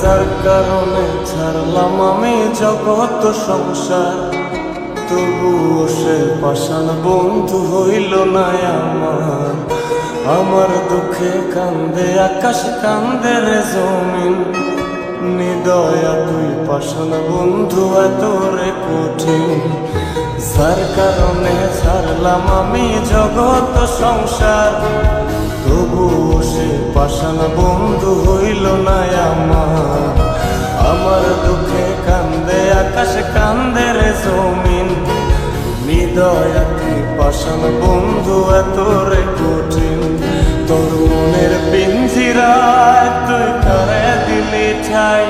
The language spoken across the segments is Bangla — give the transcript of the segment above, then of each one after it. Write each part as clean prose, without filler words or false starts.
যার কারণে ছাড়লাম আমি জগৎ সংসার, তবুও সে পাষাণ বন্ধু হইল না আমার। আমার দুঃখে কান্দে আকাশ, কান্দে রে জমিন, নিদয়া তুই পাষাণ বন্ধু এত রে কঠিন। যার কারণে ছাড়লাম আমি জগৎ সংসার, তবুও সে পাষাণ বন্ধু হইল না আমার। আমার দুঃখে কান্দে আকাশ, কান্দে রে জমিন, নিদয়া তুই পাষাণ বন্ধু এত রে কঠিন। তোর মনের পিঞ্জিরায় তুই কারে দিলি ঠাই,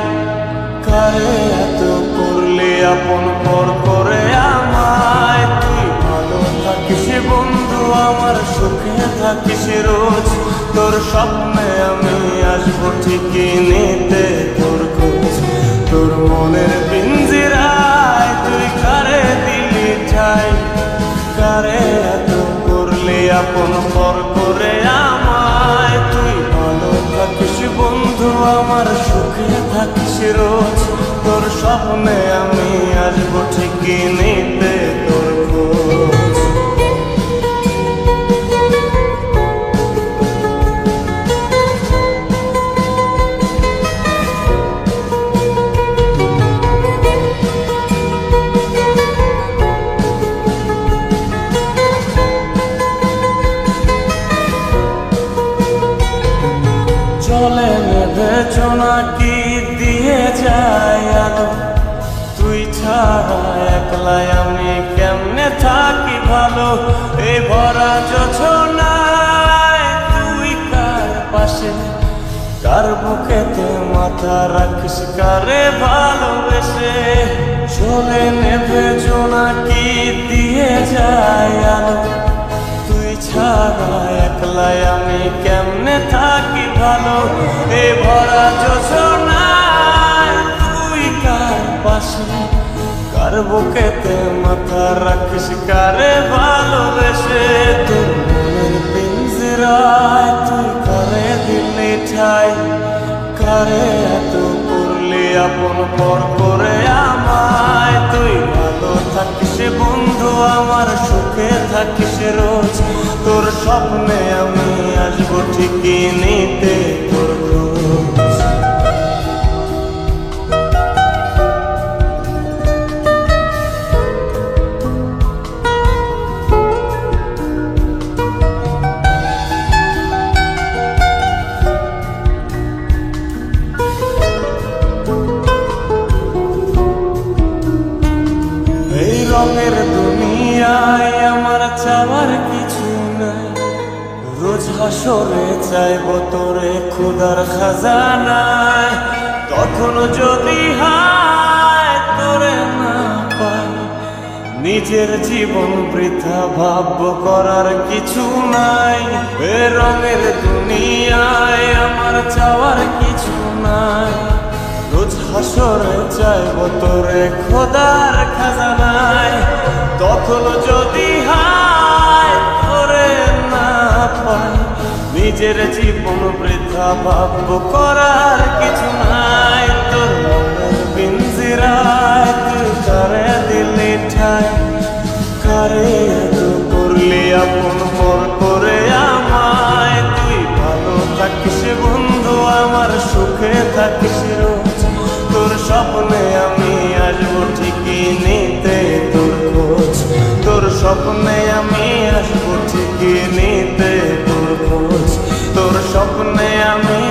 কারে এত করলি আপন পর করে আমায়। তুই ভালো থাকিস বন্ধু আমার, সুখে থাকিস রোজ, তোর স্বপ্নে আমি আসবো ঠিকই নিতে তোর খোঁজ। তোর মনের পিঞ্জিরায় তুই কারে দিলি ঠাই, কারে এত করলি আপন পর করে আমায়। তুই ভালো থাকিস বন্ধু আমার, সুখে থাকিস রোজ, তোর স্বপ্নে আমি আসবো ঠিকই নিতে তোর খোঁজ। চলে নেবে জোনাকি দিয়ে যায় আলো, তুই ছাড়া একলাই আমি কেমনে থাকি ভালো। এই ভরা যোছনায় তুই কার পাশে, কার বুকেতে মাথা রাখিস, কারে ভালোবেসে। চলে নেবে জোনাকি দিয়ে যায় আলো, তুই ছাড়া একলাই আমি কেমনে থাকি ভালো। এ ভরা যোছনায় তুই কার পাশে, কার বুকেতে মাথা রাখিস, কারে ভালোবেসে। তোর মনের পিঞ্জিরায় তুই কারে দিলি ঠাই, কারে এত করলি আপন পর করে আমায়। তুই ভালো থাকিস বন্ধু আমার, সুখে থাকিস রোজ, তোর স্বপ্নে আমি আসবো ঠিকই নিতে তোর খোঁজ। এই রঙের দুনিয়ায় আমার চাওয়ার কিছু নাই, রোজ হাসরে চাইব তোরে খোদার খাজানায়। তখন যদি হায় তোরে না পাই, নিজের জীবন বৃথা ভাবব করার কিছু নাই। এ রঙের দুনিয়ায় আমার চাওয়ার কিছু নাই, রোজ হাসরে চাইব তোরে খোদার খাজানায়। তখন যদি হায় তোরে না পাই, নিজের জীবন বৃথা ভাবব করার কিছু নাই। তোর মনের পিঞ্জিরায় তুই কারে দিলি ঠাই, কারে এত করলি আপন পর করে আমায়। তুই ভালো থাকিস বন্ধু আমার, সুখে থাকিস রোজ, তোর স্বপ্নে আমি আসবো ঠিকই নিতে তোর খোঁজ। তোর স্বপ্নে আমি আসবো ঠিকই নিতে তোর খোঁজ, তোর স্বপ্নে আমি